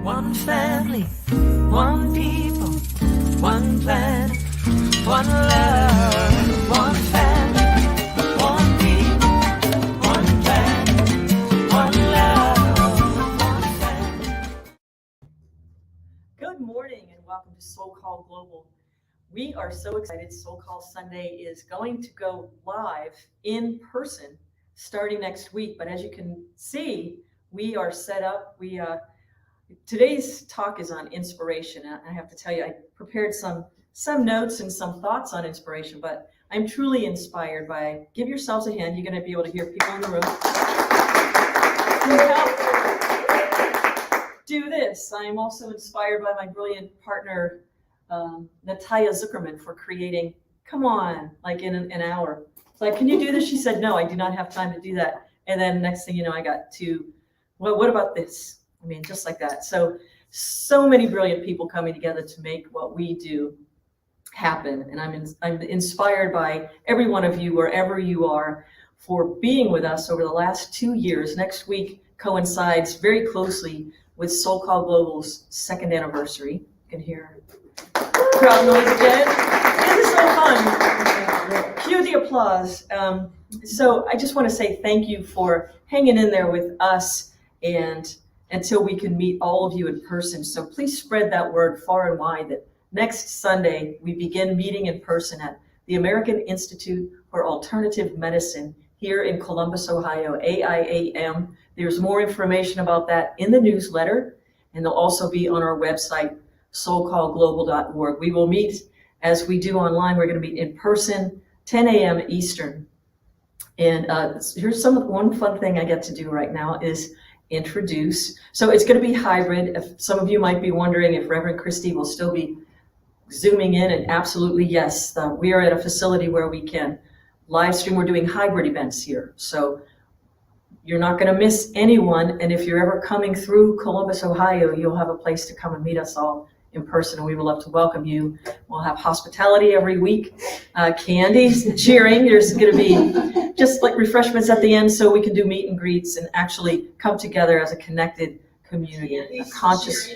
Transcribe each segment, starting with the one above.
One family, one people, one planet, one love. One family, one people, one planet, one love. One family. Good morning and welcome to SoulCall Global. We are so excited. SoulCall Sunday is going to go live in person starting next week. But as you can see, we are set up. Today's talk is on inspiration. I have to tell you, I prepared some notes and some thoughts on inspiration, but I'm truly inspired by, give yourselves a hand. You're going to be able to hear people in the room. Do this. I am also inspired by my brilliant partner, Natalia Zuckerman, for creating, come on, like in an hour. It's like, can you do this? She said, no, I do not have time to do that. And then next thing you know, I got to, well, what about this? I mean, just like that. So many brilliant people coming together to make what we do happen. And I'm inspired by every one of you, wherever you are, for being with us over the last 2 years. Next week coincides very closely with SoulCall Global's 2nd anniversary. You can hear crowd noise again. This is so fun. Cue the applause. So I just want to say thank you for hanging in there with us and until we can meet all of you in person. So please spread that word far and wide that next Sunday we begin meeting in person at the American Institute for Alternative Medicine here in Columbus, Ohio, AIAM. There's more information about that in the newsletter, and they'll also be on our website, soulcallglobal.org. We will meet as we do online. We're going to meet in person, 10 a.m. Eastern. And here's one fun thing I get to do right now is introduce. So it's going to be hybrid. If some of you might be wondering if Reverend Christie will still be zooming in, and absolutely yes. We are at a facility where we can live stream. We're doing hybrid events here. So you're not going to miss anyone. And if you're ever coming through Columbus, Ohio, you'll have a place to come and meet us all in person, and we would love to welcome you. We'll have hospitality every week, candies, cheering. There's going to be just like refreshments at the end so we can do meet and greets and actually come together as a connected community, a conscious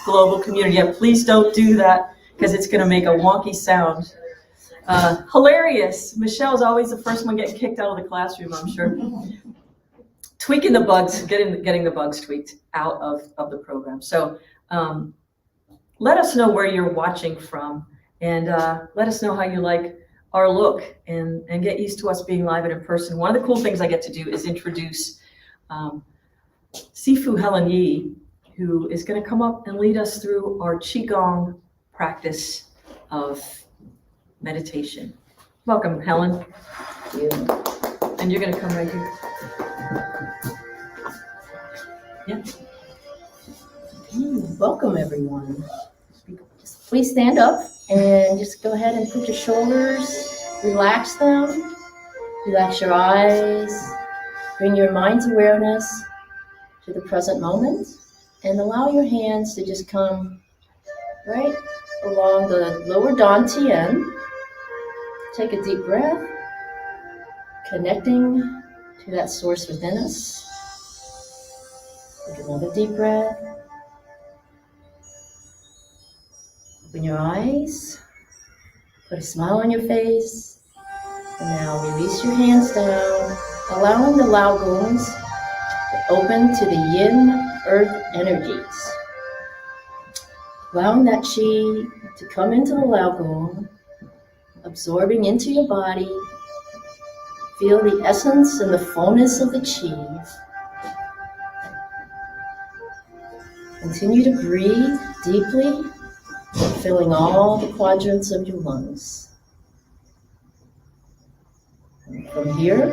global community. Yeah, please don't do that because it's going to make a wonky sound. Hilarious. Michelle's always the first one getting kicked out of the classroom, I'm sure. Tweaking the bugs, getting the bugs tweaked out of the program. So let us know where you're watching from, and let us know how you like our look, and get used to us being live and in person. One of the cool things I get to do is introduce Sifu Helen Yi, who is going to come up and lead us through our Qigong practice of meditation. Welcome, Helen. Thank you. And you're going to come right here. Yeah. Welcome, everyone. Just please stand up and just go ahead and put your shoulders, relax them, relax your eyes, bring your mind's awareness to the present moment, and allow your hands to just come right along the lower dantian. Take a deep breath, connecting to that source within us. Take another deep breath. Open your eyes, put a smile on your face, and now release your hands down, allowing the Laogungs to open to the yin earth energies. Allowing that qi to come into the Laogung, absorbing into your body. Feel the essence and the fullness of the qi. Continue to breathe deeply, filling all the quadrants of your lungs. And from here,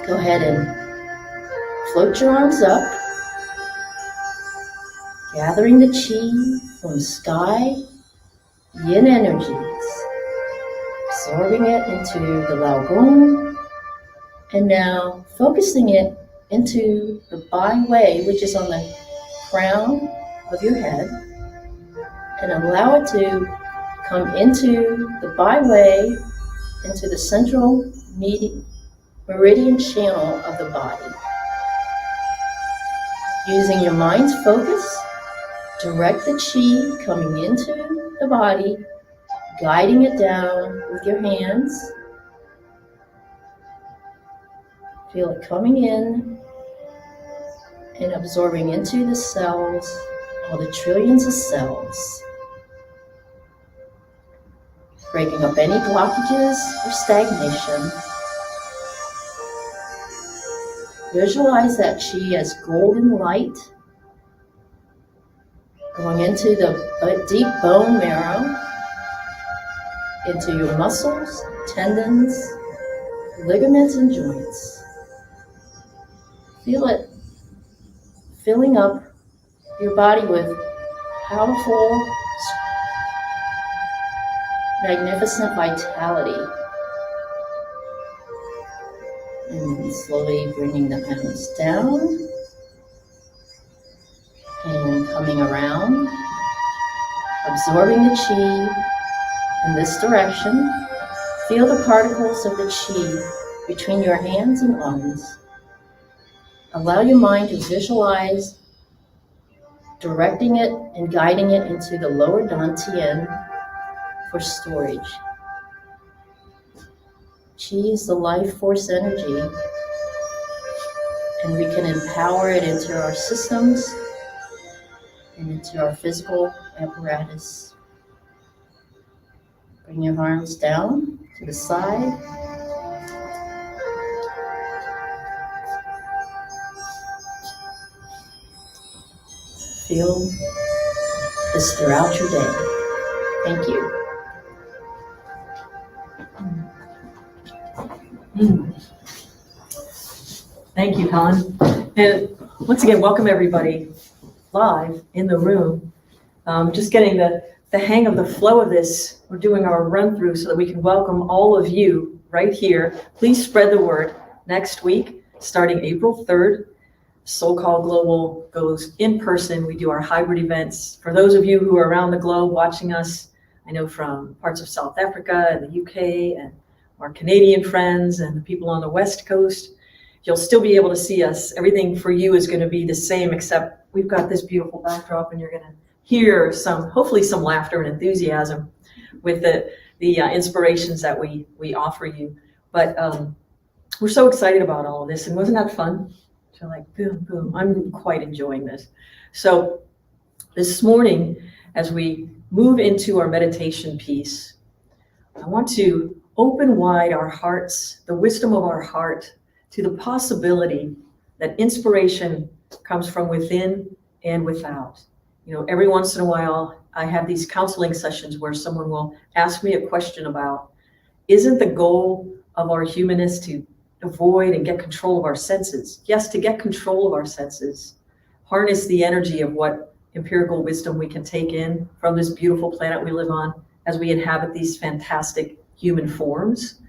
go ahead and float your arms up, gathering the qi from sky, yin energies, absorbing it into the Laogung, and now focusing it into the Bai Wei, which is on the crown of your head, and allow it to come into the Bai Wei, into the central meridian channel of the body. Using your mind's focus, direct the chi coming into the body, guiding it down with your hands. Feel it coming in and absorbing into the cells, all the trillions of cells, breaking up any blockages or stagnation. Visualize that chi as golden light going into the deep bone marrow, into your muscles, tendons, ligaments, and joints. Feel it filling up your body with powerful, magnificent vitality. And slowly bringing the hands down and coming around, absorbing the chi in this direction. Feel the particles of the chi between your hands and arms. Allow your mind to visualize directing it and guiding it into the lower dantian for storage. Chi is the life force energy, and we can empower it into our systems and into our physical apparatus. Bring your arms down to the side. Feel this throughout your day. Thank you. Thank you, Helen. And once again, welcome everybody live in the room. Just getting the hang of the flow of this. We're doing our run through so that we can welcome all of you right here. Please spread the word. Next week, starting April 3rd, SoulCall Global goes in person. We do our hybrid events. For those of you who are around the globe watching us, I know from parts of South Africa and the UK and our Canadian friends and the people on the West Coast, you'll still be able to see us. Everything for you is going to be the same, except we've got this beautiful backdrop and you're going to hear hopefully some laughter and enthusiasm with the inspirations that we offer you. But we're so excited about all of this, and wasn't that fun? So like, boom, boom, I'm quite enjoying this. So this morning, as we move into our meditation piece, I want to open wide our hearts, the wisdom of our heart, to the possibility that inspiration comes from within and without. You know, every once in a while, I have these counseling sessions where someone will ask me a question about, isn't the goal of our humanness to avoid and get control of our senses? Yes, to get control of our senses, harness the energy of what empirical wisdom we can take in from this beautiful planet we live on as we inhabit these fantastic human forms.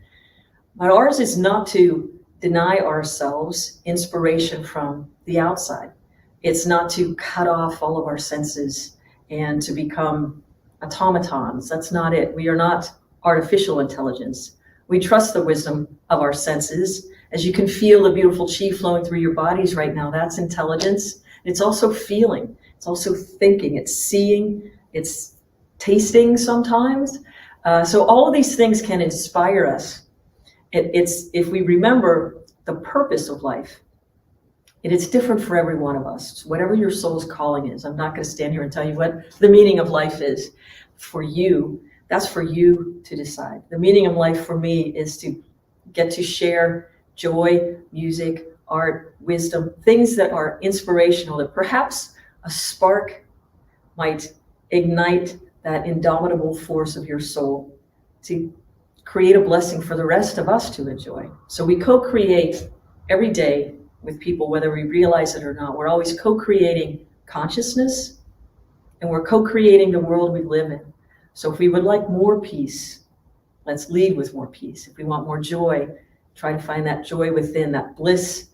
But ours is not to deny ourselves inspiration from the outside. It's not to cut off all of our senses and to become automatons. That's not it. We are not artificial intelligence. We trust the wisdom of our senses. As you can feel the beautiful chi flowing through your bodies right now, that's intelligence. It's also feeling. It's also thinking. It's seeing. It's tasting sometimes. So all of these things can inspire us. It's if we remember the purpose of life, it's different for every one of us. It's whatever your soul's calling is. I'm not going to stand here and tell you what the meaning of life is for you. That's for you to decide. The meaning of life for me is to get to share joy, music, art, wisdom, things that are inspirational, that perhaps a spark might ignite that indomitable force of your soul to create a blessing for the rest of us to enjoy. So we co-create every day with people, whether we realize it or not. We're always co-creating consciousness, and we're co-creating the world we live in. So if we would like more peace, let's lead with more peace. If we want more joy, try to find that joy within, that bliss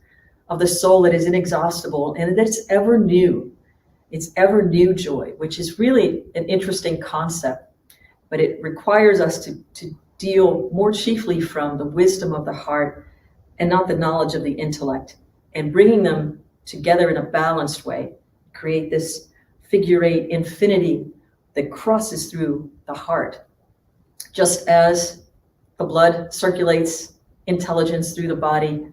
of the soul that is inexhaustible and that's ever new. It's ever new joy, which is really an interesting concept, but it requires us to deal more chiefly from the wisdom of the heart and not the knowledge of the intellect, and bringing them together in a balanced way, create this figure eight infinity that crosses through the heart. Just as the blood circulates intelligence through the body,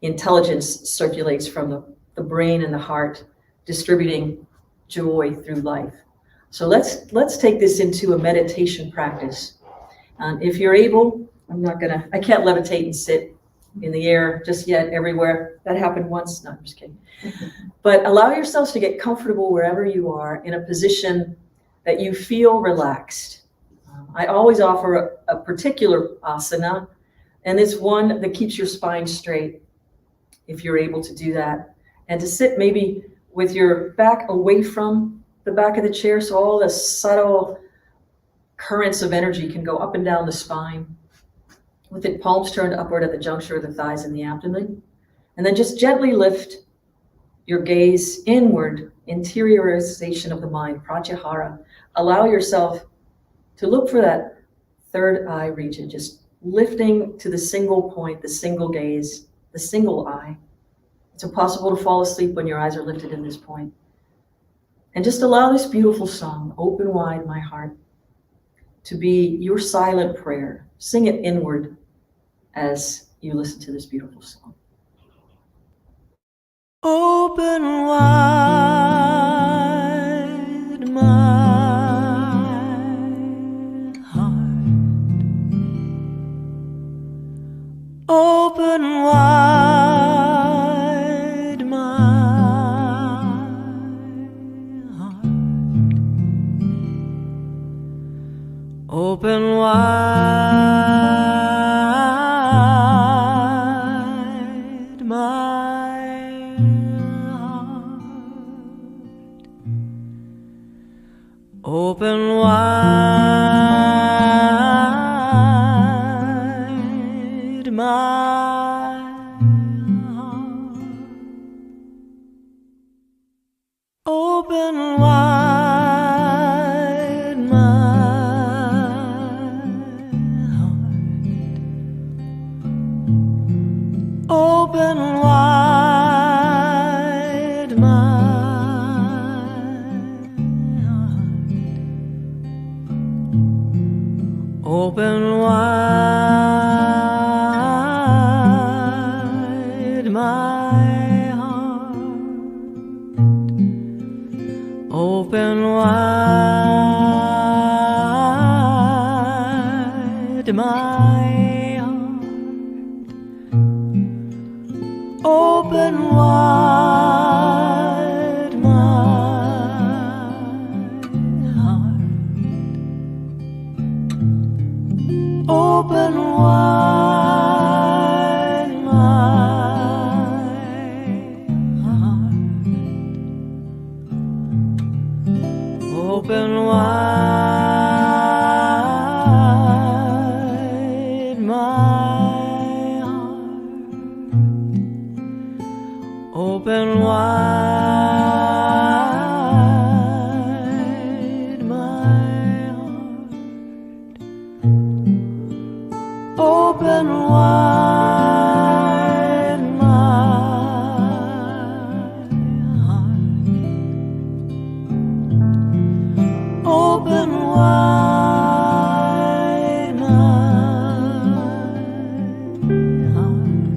intelligence circulates from the brain and the heart, distributing joy through life. So let's take this into a meditation practice. If you're able, I can't levitate and sit in the air just yet everywhere. That happened once. No, I'm just kidding. But allow yourselves to get comfortable wherever you are in a position that you feel relaxed. I always offer a particular asana, and it's one that keeps your spine straight, if you're able to do that. And to sit maybe with your back away from the back of the chair, so all the subtle currents of energy can go up and down the spine, with the palms turned upward at the juncture of the thighs and the abdomen. And then just gently lift your gaze inward, interiorization of the mind, pratyahara. Allow yourself to look for that third eye region, just lifting to the single point, the single gaze, the single eye. It's impossible to fall asleep when your eyes are lifted in this point. And just allow this beautiful song, Open Wide My Heart, to be your silent prayer. Sing it inward as you listen to this beautiful song. Open wide my heart. Open wide my heart. Open wide my open wide my heart. Open wide my heart. Open wide my open wide my heart. Open wide my heart. Open wide my heart. Open wide my heart. Open wide my heart. Open wide my heart. Open wide my heart. Open wide my heart.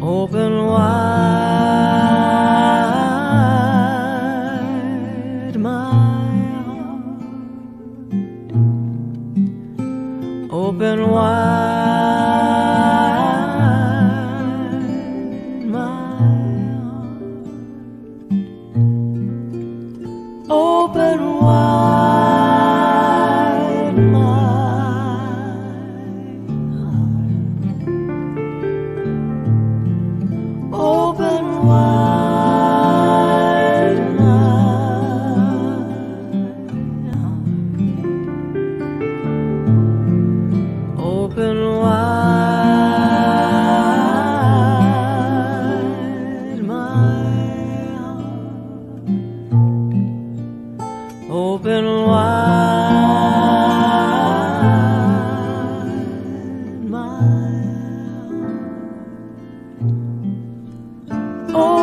Open wide my heart. Open wide my heart. Open wide my heart. Open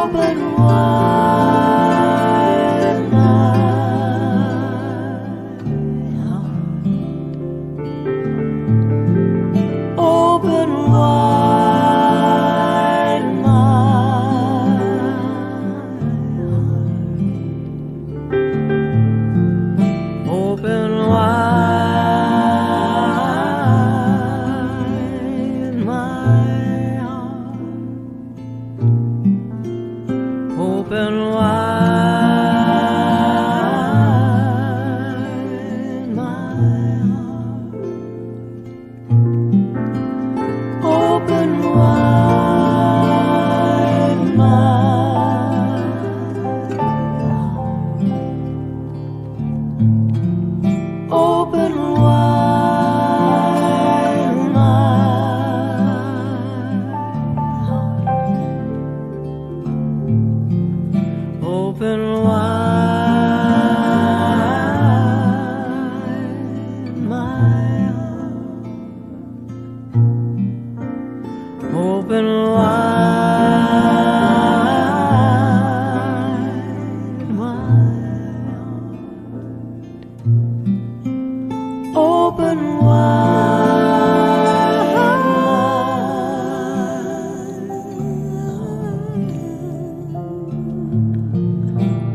open wide my open wide my open wide my open wide my open wide my open wide my open wide my open wide my open wide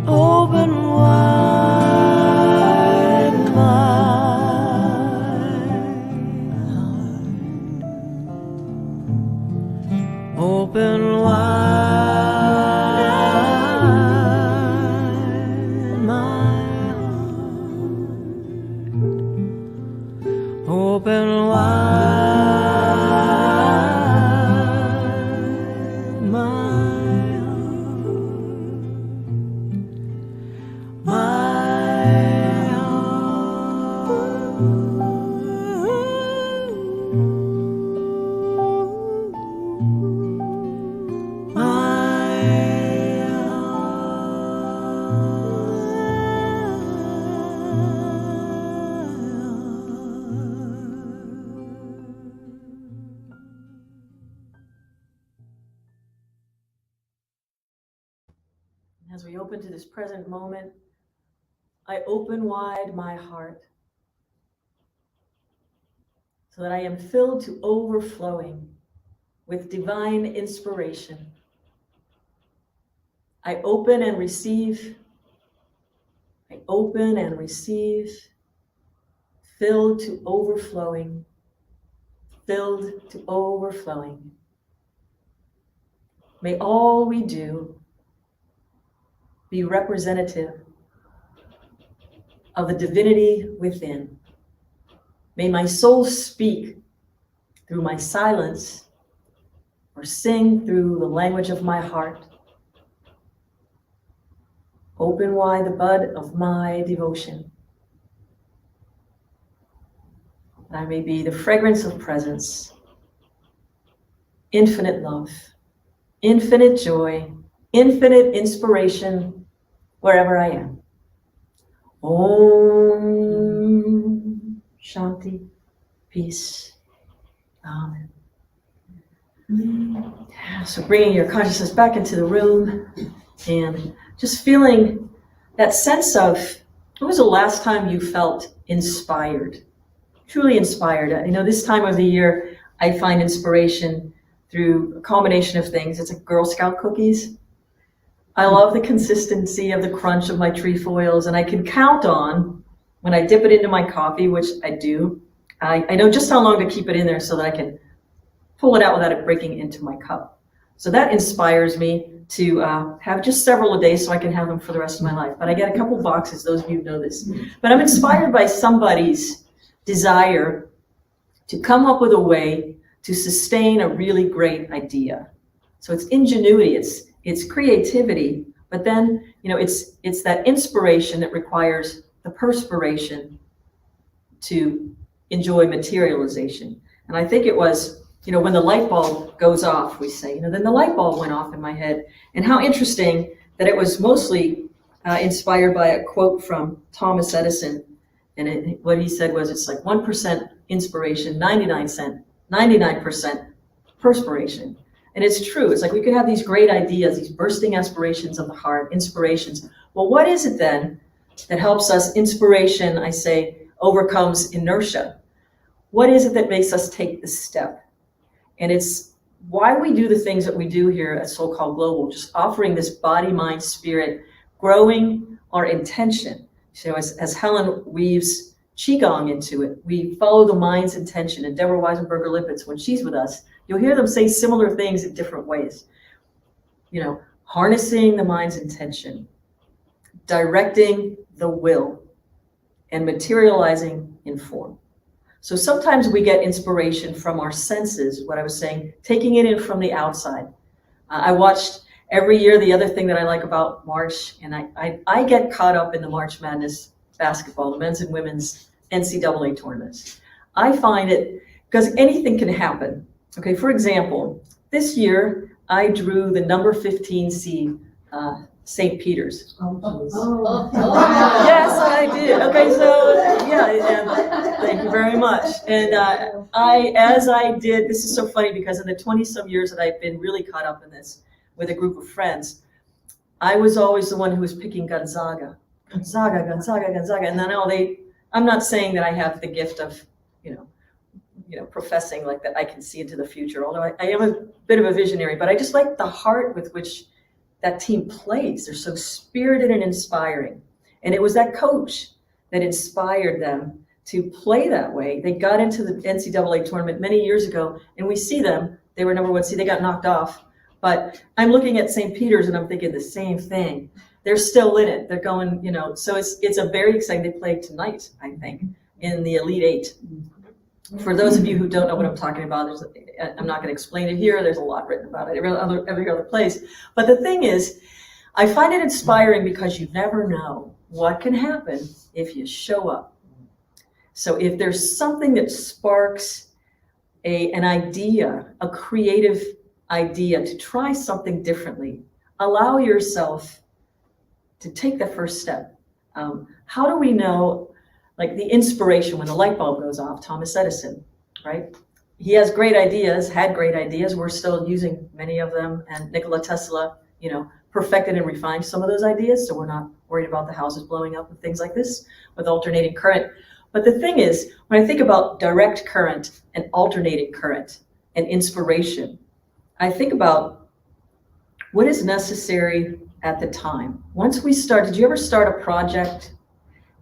open wide my open wide my open wide As we open to this present moment, I open wide my heart so that I am filled to overflowing with divine inspiration. I open and receive. I open and receive, filled to overflowing, filled to overflowing. May all we do be representative of the divinity within. May my soul speak through my silence or sing through the language of my heart. Open wide the bud of my devotion, that I may be the fragrance of presence, infinite love, infinite joy, infinite inspiration wherever I am. Om Shanti, peace. Amen. So bringing your consciousness back into the room and just feeling that sense of, when was the last time you felt inspired, truly inspired? You know, this time of the year, I find inspiration through a combination of things. It's like Girl Scout cookies. I love the consistency of the crunch of my trefoils, and I can count on, when I dip it into my coffee, which I do, I know just how long to keep it in there so that I can pull it out without it breaking into my cup. So that inspires me to have just several a day so I can have them for the rest of my life. But I get a couple boxes, those of you who know this. But I'm inspired by somebody's desire to come up with a way to sustain a really great idea. So it's ingenuity, it's creativity, but then, you know, it's that inspiration that requires the perspiration to enjoy materialization. And I think it was, you know, when the light bulb goes off, we say, you know, then the light bulb went off in my head. And how interesting that it was mostly inspired by a quote from Thomas Edison. And what he said was, it's like 1% inspiration, 99% perspiration. And it's true. It's like we could have these great ideas, these bursting aspirations of the heart, inspirations. Well, what is it then that helps us? Inspiration, I say, overcomes inertia. What is it that makes us take the step? And it's why we do the things that we do here at SoulCall Global, just offering this body, mind, spirit, growing our intention. So as Helen weaves Qigong into it, we follow the mind's intention. And Deborah Weisenberger-Lippitz, when she's with us, you'll hear them say similar things in different ways. You know, harnessing the mind's intention, directing the will, and materializing in form. So sometimes we get inspiration from our senses, what I was saying, taking it in from the outside. I watched every year, the other thing that I like about March, and I get caught up in the March Madness basketball, the men's and women's NCAA tournaments. I find it, because anything can happen. Okay, for example, this year I drew the number 15 seed, St. Peter's. Yes, I did. Okay, so yeah, thank you very much. And as I did, this is so funny because in the 20-some years that I've been really caught up in this with a group of friends, I was always the one who was picking Gonzaga. And then I'm not saying that I have the gift of, professing like that I can see into the future, although I am a bit of a visionary, but I just like the heart with which that team plays. They're so spirited and inspiring. And it was that coach that inspired them to play that way. They got into the NCAA tournament many years ago, and we see them. They were number 1 seed. They got knocked off. But I'm looking at St. Peter's, and I'm thinking the same thing. They're still in it. They're going, so it's a very exciting. They play tonight, I think, in the Elite Eight. For those of you who don't know what I'm talking about, I'm not going to explain it here. There's a lot written about it every other place. But the thing is, I find it inspiring because you never know what can happen if you show up. So if there's something that sparks an idea, a creative idea to try something differently, allow yourself to take the first step. How do we know, like the inspiration when the light bulb goes off? Thomas Edison, right? He has great ideas, had great ideas. We're still using many of them. And Nikola Tesla, perfected and refined some of those ideas. So we're not worried about the houses blowing up and things like this with alternating current. But the thing is, when I think about direct current and alternating current and inspiration, I think about what is necessary at the time. Once we start, did you ever start a project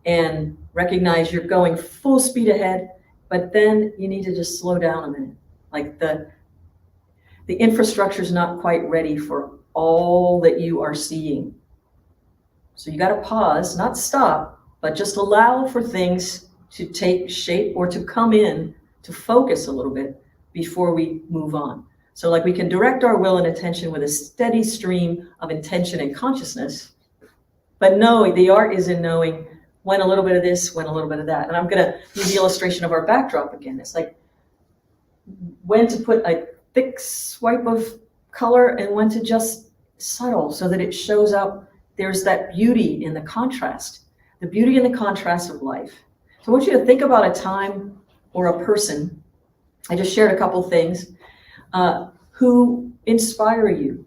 and recognize you're going full speed ahead, but then you need to just slow down a minute? Like the infrastructure is not quite ready for all that you are seeing. So you got to pause, not stop, but just allow for things to take shape or to come in, to focus a little bit before we move on. So like we can direct our will and attention with a steady stream of intention and consciousness, but the art is in knowing when a little bit of this, when a little bit of that. And I'm going to use the illustration of our backdrop again. It's like when to put a thick swipe of color and when to just subtle so that it shows up. There's that beauty in the contrast, the beauty in the contrast of life. So I want you to think about a time or a person. I just shared a couple things who inspire you.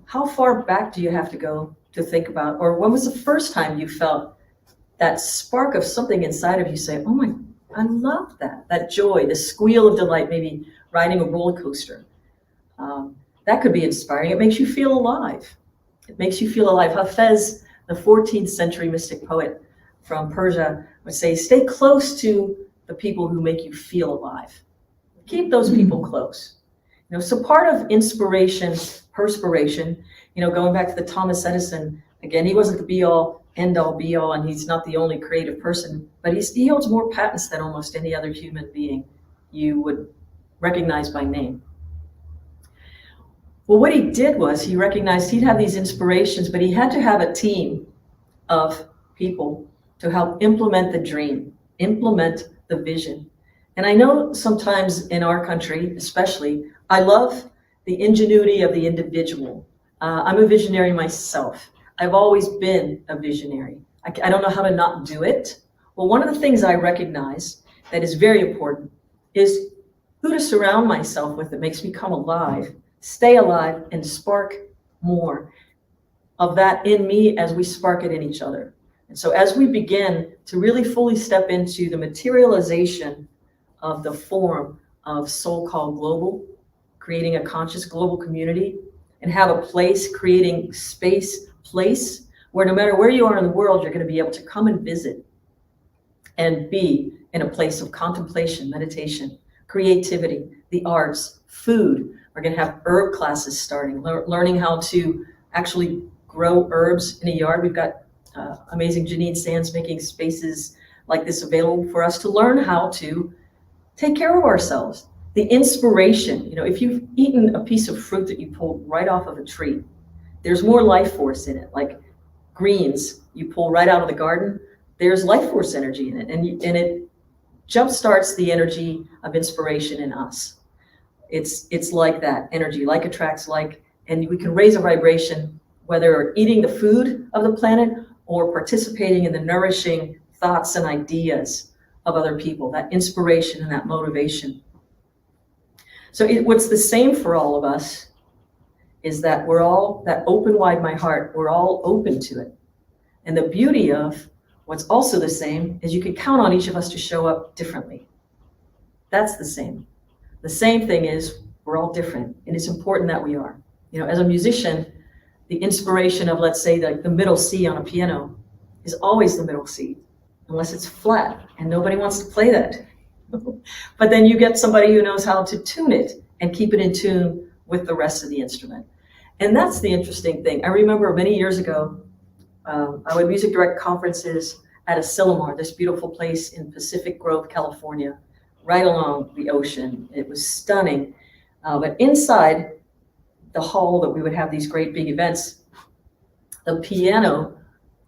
How far back do you have to go to think about, or when was the first time you felt that spark of something inside of you say, oh my, I love that joy, the squeal of delight, maybe riding a roller coaster. That could be inspiring. It makes you feel alive. It makes you feel alive. Hafez, the 14th century mystic poet from Persia, would say, stay close to the people who make you feel alive. Keep those people close. So part of inspiration, perspiration, going back to the Thomas Edison, again, he wasn't the be-all, end-all, be-all, and he's not the only creative person, but he holds more patents than almost any other human being you would recognize by name. Well, what he did was he recognized he'd have these inspirations, but he had to have a team of people to help implement the dream, implement the vision. And I know sometimes in our country, especially, I love the ingenuity of the individual. I'm a visionary myself. I've always been a visionary. I don't know how to not do it. Well, one of the things I recognize that is very important is who to surround myself with that makes me come alive, stay alive, and spark more of that in me as we spark it in each other. And so as we begin to really fully step into the materialization of the form of SoulCall Global, creating a conscious global community, and have a place, creating place where no matter where you are in the world, you're going to be able to come and visit and be in a place of contemplation, meditation, creativity, the arts, food. We're going to have herb classes starting, learning how to actually grow herbs in a yard. We've got amazing Janine Sands making spaces like this available for us to learn how to take care of ourselves. The inspiration, if you've eaten a piece of fruit that you pulled right off of a tree, there's more life force in it. Like greens you pull right out of the garden, there's life force energy in it, and it jumpstarts the energy of inspiration in us. It's like that energy, like attracts like, and we can raise a vibration, whether eating the food of the planet or participating in the nourishing thoughts and ideas of other people, that inspiration and that motivation. So what's the same for all of us is that we're all, that open wide my heart, we're all open to it. And the beauty of what's also the same is you can count on each of us to show up differently. That's the same. The same thing is we're all different, and it's important that we are. As a musician, the inspiration of, let's say, the middle C on a piano is always the middle C, unless it's flat, and nobody wants to play that. But then you get somebody who knows how to tune it and keep it in tune with the rest of the instrument. And that's the interesting thing. I remember many years ago, I would music direct conferences at Asilomar, this beautiful place in Pacific Grove, California, right along the ocean. It was stunning. But inside the hall that we would have these great big events, the piano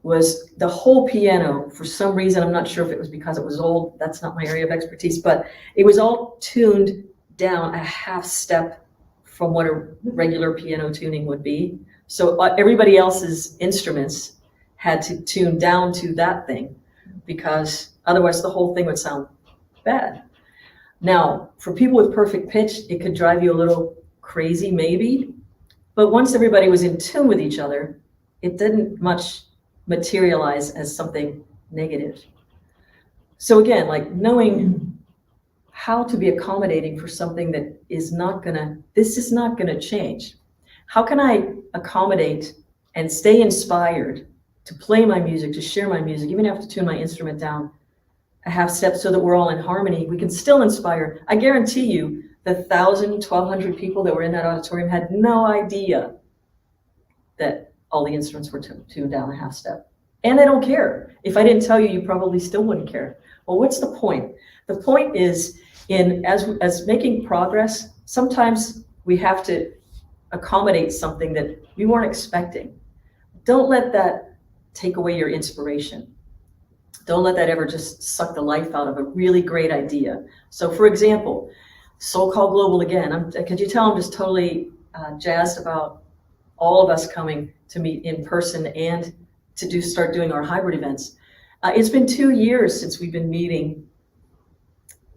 was the whole piano. For some reason, I'm not sure if it was because it was old, that's not my area of expertise, but it was all tuned down a half step from what a regular piano tuning would be. So everybody else's instruments had to tune down to that thing, because otherwise the whole thing would sound bad. Now, for people with perfect pitch, it could drive you a little crazy maybe, but once everybody was in tune with each other, it didn't much materialize as something negative. So again, like knowing how to be accommodating for something that is not gonna change. How can I accommodate and stay inspired to play my music, to share my music, even have to tune my instrument down a half step so that we're all in harmony? We can still inspire. I guarantee you the 1,000, 1,200 people that were in that auditorium had no idea that all the instruments were tuned down a half step. And they don't care. If I didn't tell you, you probably still wouldn't care. Well, what's the point? The point is, as making progress, sometimes we have to accommodate something that we weren't expecting. Don't let that take away your inspiration. Don't let that ever just suck the life out of a really great idea. So for example, SoulCall Global again, could you tell I'm just totally jazzed about all of us coming to meet in person and to start doing our hybrid events. It's been 2 years since we've been meeting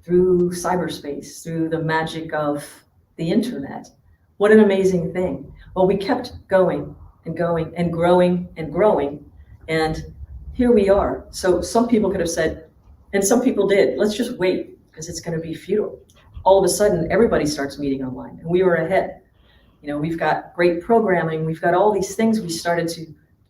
through cyberspace, through the magic of the internet. What an amazing thing. Well, we kept going and going and growing and growing, and here we are. So some people could have said, and some people did, let's just wait because it's going to be futile. All of a sudden, everybody starts meeting online, and we were ahead. We've got great programming. We've got all these things we started to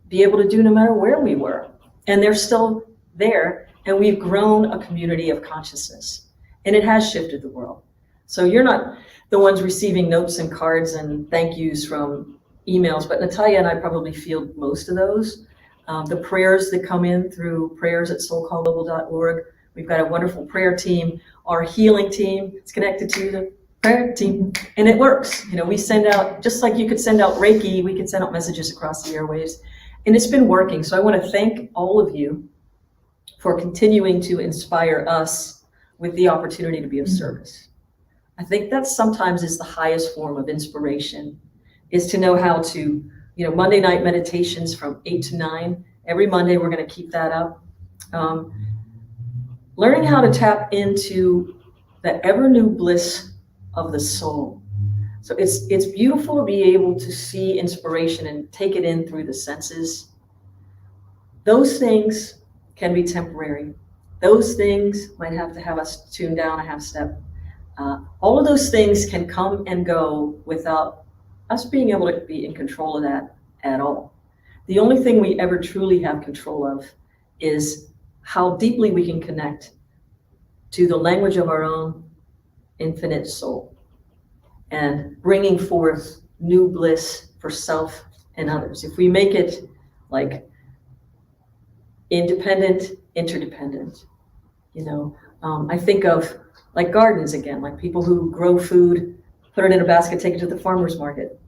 be able to do no matter where we were. And they're still there. And we've grown a community of consciousness. And it has shifted the world. So you're not the ones receiving notes and cards and thank yous from emails, but Natalia and I probably field most of those. The prayers that come in through prayers@soulcallglobal.org. We've got a wonderful prayer team. Our healing team is connected to the prayer team, and it works. We send out, just like you could send out Reiki, we could send out messages across the airwaves, and it's been working. So I want to thank all of you for continuing to inspire us with the opportunity to be of service. I think that sometimes is the highest form of inspiration, is to know how to, Monday night meditations from 8 to 9. Every Monday, we're going to keep that up. Learning how to tap into the ever new bliss of the soul. So it's beautiful to be able to see inspiration and take it in through the senses. Those things can be temporary. Those things might have to have us tune down a half step. All of those things can come and go without us being able to be in control of that at all. The only thing we ever truly have control of is how deeply we can connect to the language of our own infinite soul and bringing forth new bliss for self and others. If we make it like independent, interdependent, I think of like gardens again, like people who grow food, put it in a basket, take it to the farmer's market.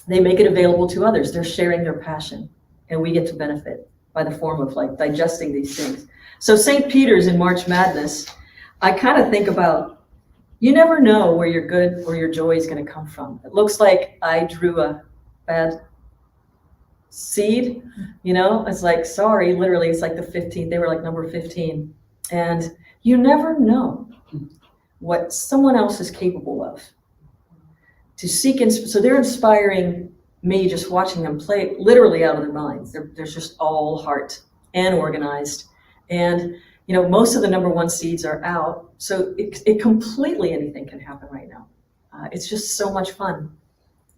They make it available to others. They're sharing their passion, and we get to benefit by the form of like digesting these things. So St. Peter's in March Madness, I kind of think about, you never know where your good or your joy is going to come from. It looks like I drew a bad seed, it's like, sorry, literally, it's like the 15th. They were like number 15. And you never know what someone else is capable of. To seek, so they're inspiring me just watching them play literally out of their minds. They're just all heart and organized. And, most of the number one seeds are out. So it completely anything can happen right now. It's just so much fun.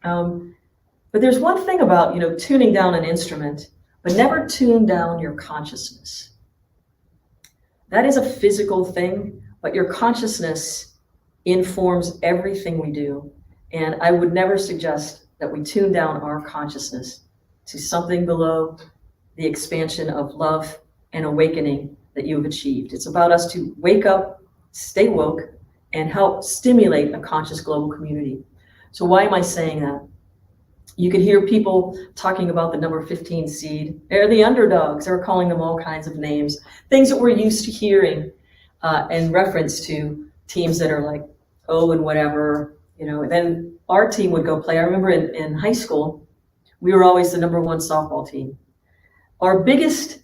But there's one thing about, tuning down an instrument, but never tune down your consciousness. That is a physical thing, but your consciousness informs everything we do. And I would never suggest that we tune down our consciousness to something below the expansion of love and awakening that you have achieved. It's about us to wake up, stay woke, and help stimulate a conscious global community. So why am I saying that? You can hear people talking about the number 15 seed. They're the underdogs. They're calling them all kinds of names, things that we're used to hearing in reference to teams that are like, oh, and whatever. Then our team would go play. I remember in high school, we were always the number one softball team. Our biggest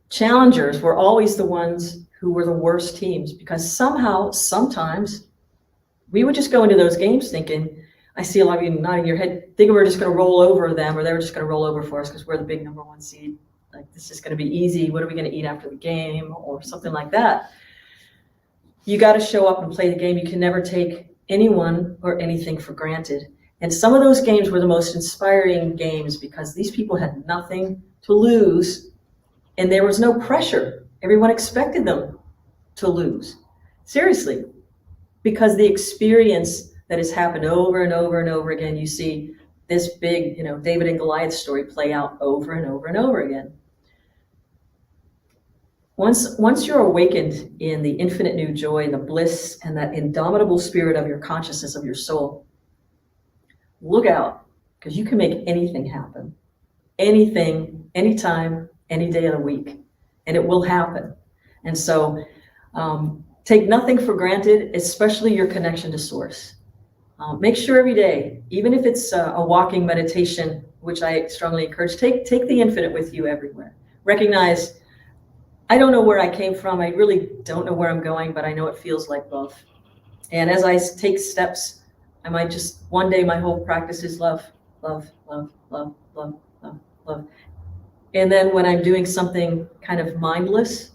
challengers were always the ones who were the worst teams, because somehow, sometimes, we would just go into those games thinking, I see a lot of you nodding your head, thinking we're just going to roll over them, or they were just going to roll over for us because we're the big number one seed. Like, this is going to be easy. What are we going to eat after the game, or something like that? You got to show up and play the game. You can never take anyone or anything for granted. And some of those games were the most inspiring games because these people had nothing to lose and there was no pressure. Everyone expected them to lose. Seriously, because the experience that has happened over and over and over again, you see this big, David and Goliath story play out over and over and over again. Once you're awakened in the infinite new joy and the bliss and that indomitable spirit of your consciousness, of your soul, look out, because you can make anything happen. Anything, anytime, any day of the week, and it will happen. And so take nothing for granted, especially your connection to source. Make sure every day, even if it's a walking meditation, which I strongly encourage, take the infinite with you everywhere. Recognize, I don't know where I came from. I really don't know where I'm going, but I know it feels like love. And as I take steps, I might just, one day my whole practice is love, love, love, love, love, love, love. And then when I'm doing something kind of mindless,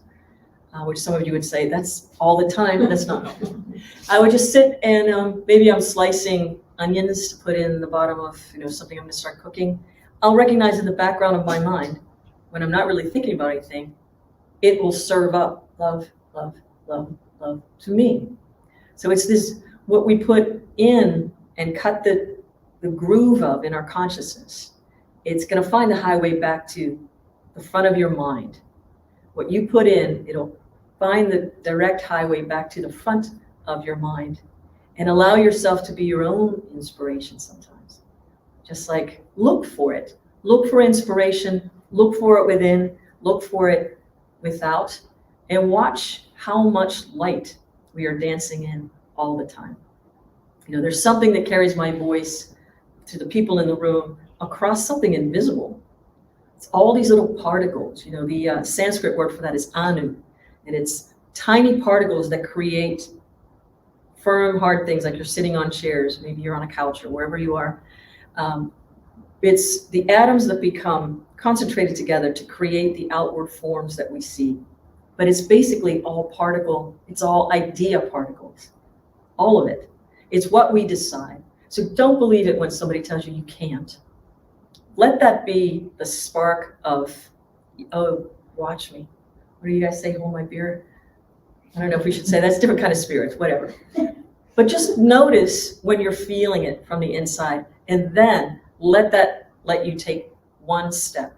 which some of you would say that's all the time, but that's not. I would just sit and maybe I'm slicing onions to put in the bottom of something I'm going to start cooking. I'll recognize in the background of my mind, when I'm not really thinking about anything, it will serve up love, love, love, love to me. So it's this, what we put in and cut the groove of in our consciousness. It's going to find the highway back to the front of your mind. What you put in, it'll find the direct highway back to the front of your mind, and allow yourself to be your own inspiration sometimes. Just like look for it. Look for inspiration, look for it within, look for it without, and watch how much light we are dancing in all the time. There's something that carries my voice to the people in the room across something invisible. It's all these little particles. The Sanskrit word for that is anu, and it's tiny particles that create firm, hard things like you're sitting on chairs, maybe you're on a couch or wherever you are. It's the atoms that become concentrated together to create the outward forms that we see. But it's basically all particle, it's all idea particles, all of it. It's what we decide. So don't believe it when somebody tells you you can't. Let that be the spark of, oh, watch me. What do you guys say, hold my beer? I don't know if we should say that's a different kind of spirit, whatever. But just notice when you're feeling it from the inside, and then let you take one step,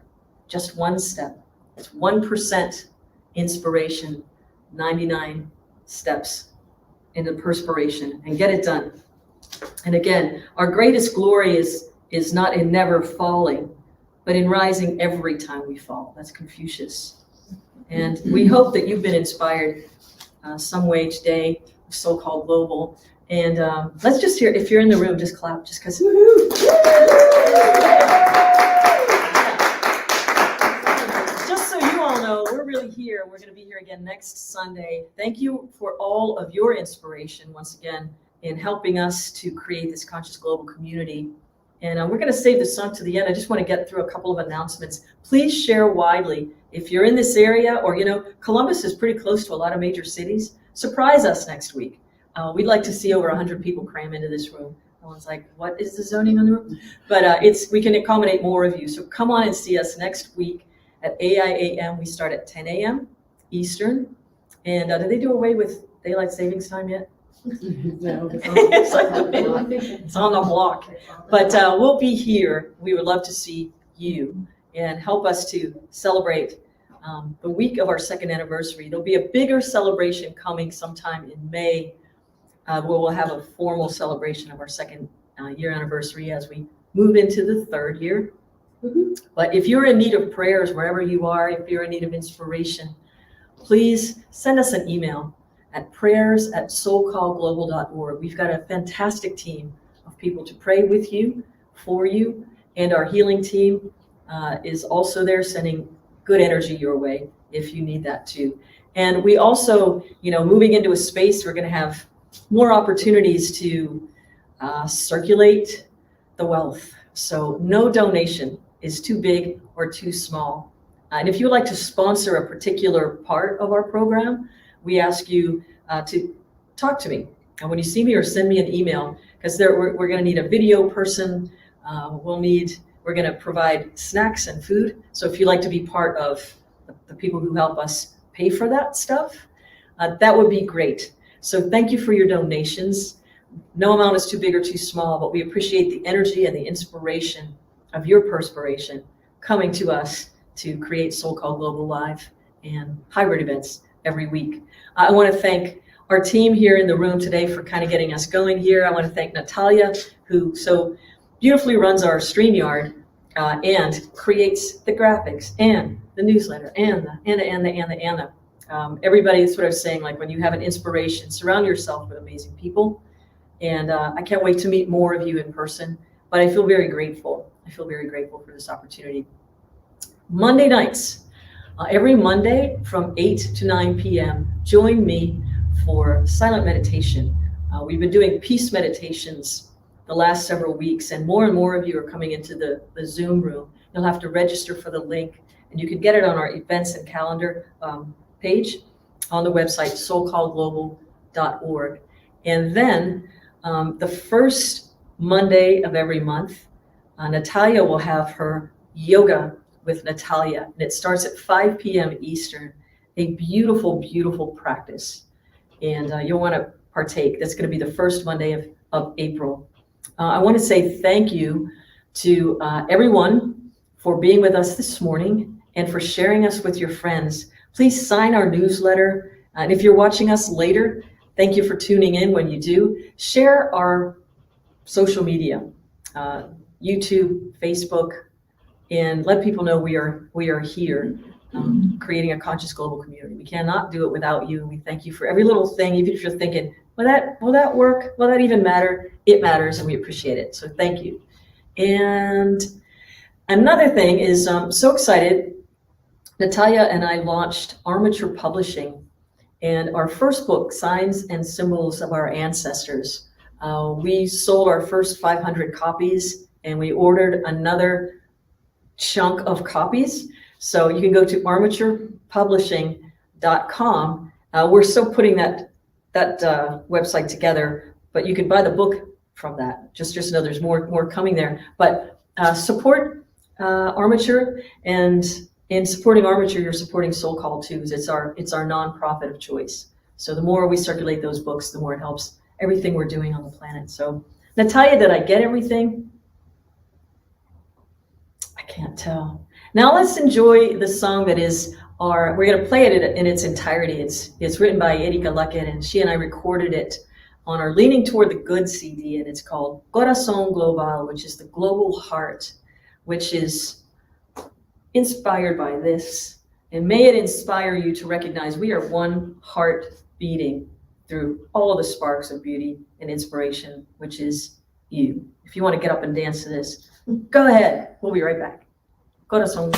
just one step. It's 1% inspiration, 99 steps into perspiration, and get it done. And again, our greatest glory is not in never falling, but in rising every time we fall. That's Confucius. And we hope that you've been inspired some way today, SoulCall Global. And let's just hear, if you're in the room, just clap, just because. Just so you all know, we're really here. We're going to be here again next Sunday. Thank you for all of your inspiration, once again, in helping us to create this conscious global community. And we're going to save the song to the end. I just want to get through a couple of announcements. Please share widely. If you're in this area, or, Columbus is pretty close to a lot of major cities, surprise us next week. We'd like to see over 100 people cram into this room. Everyone's like, what is the zoning on the room? But we can accommodate more of you. So come on and see us next week at AIAM. We start at 10 a.m. Eastern. And did they do away with daylight savings time yet? No, It's like it's on the block. But we'll be here. We would love to see you and help us to celebrate the week of our second anniversary. There'll be a bigger celebration coming sometime in May, where we'll have a formal celebration of our second year anniversary as we move into the third year. But if you're in need of prayers, wherever you are, if you're in need of inspiration, please send us an email at prayers@soulcallglobal.org. We've got a fantastic team of people to pray with you, for you, and our healing team is also there sending good energy your way if you need that too. And we also, moving into a space, we're going to have more opportunities to circulate the wealth. So no donation is too big or too small. And if you would like to sponsor a particular part of our program, we ask you to talk to me. And when you see me, or send me an email, because we're going to need a video person. We're going to provide snacks and food. So if you'd like to be part of the people who help us pay for that stuff, that would be great. So thank you for your donations. No amount is too big or too small, but we appreciate the energy and the inspiration of your perspiration coming to us to create SoulCall Global Live and hybrid events every week. I want to thank our team here in the room today for kind of getting us going here. I want to thank Natalia, who so beautifully runs our StreamYard and creates the graphics and the newsletter and the. Everybody is sort of saying, like, when you have an inspiration, surround yourself with amazing people. And I can't wait to meet more of you in person, but I feel very grateful. I feel very grateful for this opportunity. Monday nights, every Monday from 8 to 9 p.m., join me for silent meditation. We've been doing peace meditations the last several weeks, and more of you are coming into the Zoom room. You'll have to register for the link, and you can get it on our events and calendar page on the website, soulcallglobal.org. And then the first Monday of every month, Natalia will have her yoga with Natalia, and it starts at 5 p.m. Eastern, a beautiful, beautiful practice. And you'll want to partake. That's going to be the first Monday of April. I want to say thank you to everyone for being with us this morning and for sharing us with your friends. Please sign our newsletter. And if you're watching us later, thank you for tuning in. When you do, share our social media, YouTube, Facebook, and let people know we are here creating a conscious global community. We cannot do it without you. We thank you for every little thing, even if you're thinking, will that work? Will that even matter? It matters, and we appreciate it. So thank you. And another thing is, I'm so excited. Natalia and I launched Armature Publishing And our first book, Signs and Symbols of Our Ancestors, we sold our first 500 copies, and we ordered another chunk of copies. So you can go to armaturepublishing.com. We're still putting that website together, but you can buy the book from that. Just know there's more coming there. But support Armature, and in supporting Armature, you're supporting SoulCall too, because it's our nonprofit of choice. So the more we circulate those books, the more it helps everything we're doing on the planet. So Natalia, did I get everything? I can't tell. Now let's enjoy the song that is we're going to play it in its entirety. It's written by Erika Luckett, and she and I recorded it on our Leaning Toward the Good CD, and it's called Corazón Global, which is the global heart, which is inspired by this. And may it inspire you to recognize we are one heart beating through all of the sparks of beauty and inspiration, which is you. If you want to get up and dance to this, go ahead. We'll be right back. Corazón.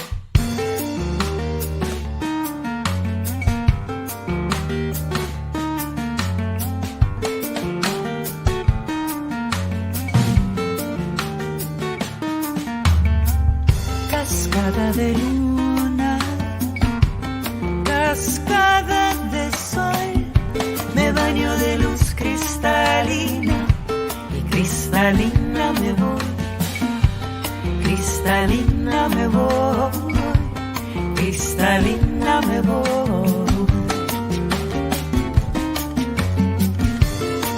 Cascada de luna, cascada de sol, me baño de luz cristalina y cristalina me voy, cristalina me voy, cristalina me voy.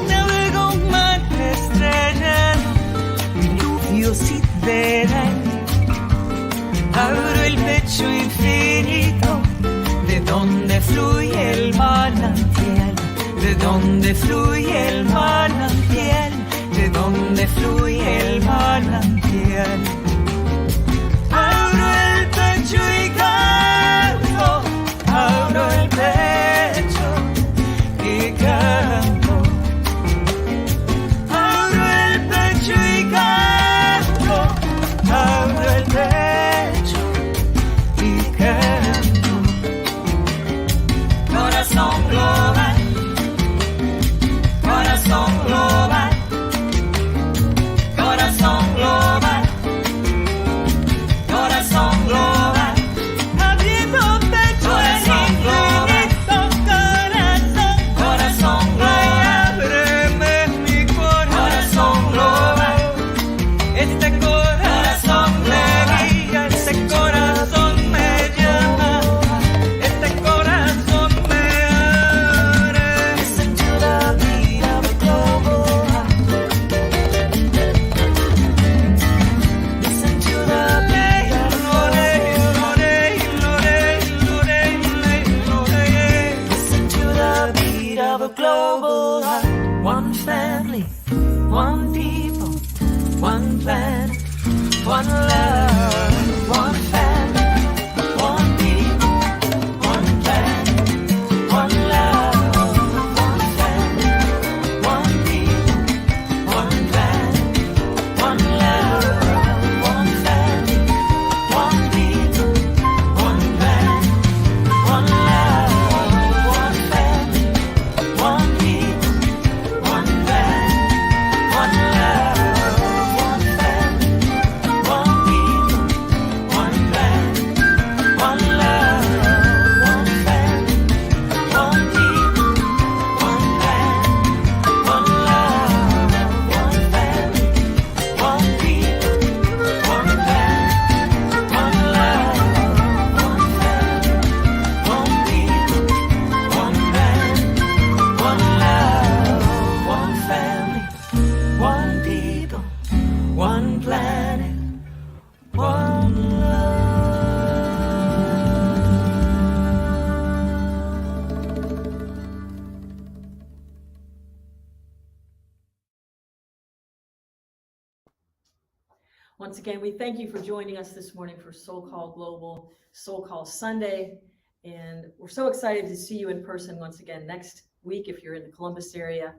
Navego un mar estrellado, lluvio sideral. Abro el pecho infinito, de donde fluye el manantial, de donde fluye el manantial, de donde fluye el manantial. Abro el pecho y canto, abro el pecho y canto. Abro el pecho y canto, abro el pecho. Corazón global, corazón global, corazón global, corazón global, abriendo pecho en infinito corazón, corazón global, ábreme mi corazón global, este corazón me guía, este corazón me llama, este corazón me abre. Listen to the beat of a global heart. Listen to the beat of a Listen to the beat of a global heart. One family, one people, one planet, one love, one family, one people, one planet, one love, one family, one people, one planet, one love, one family, one people, one planet, one love, one family, one people, one planet, one love, one family, one people, one planet, one love, one family, one people, one planet, one love, one family, one people, one planet, one love, one family, one people, one planet, one love, one family, one people, one planet, one love. Once again, we thank you for joining us this morning for SoulCall Global, SoulCall Sunday. And we're so excited to see you in person once again next week if you're in the Columbus area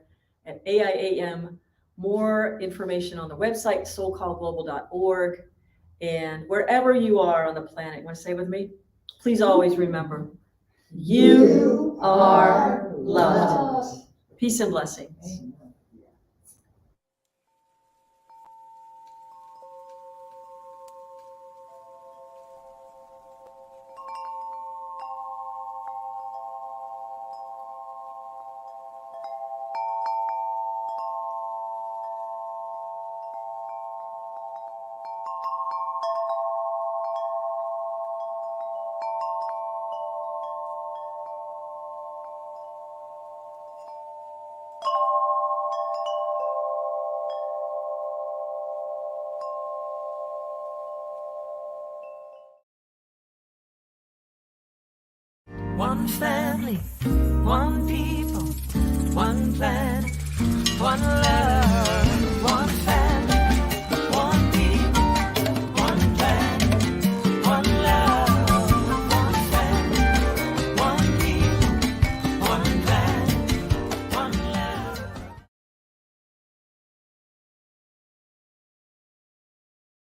at AIAM. More information on the website, soulcallglobal.org. And wherever you are on the planet, you want to say with me? Please always remember, You are loved. Peace and blessings. One family, one people, one planet, one love.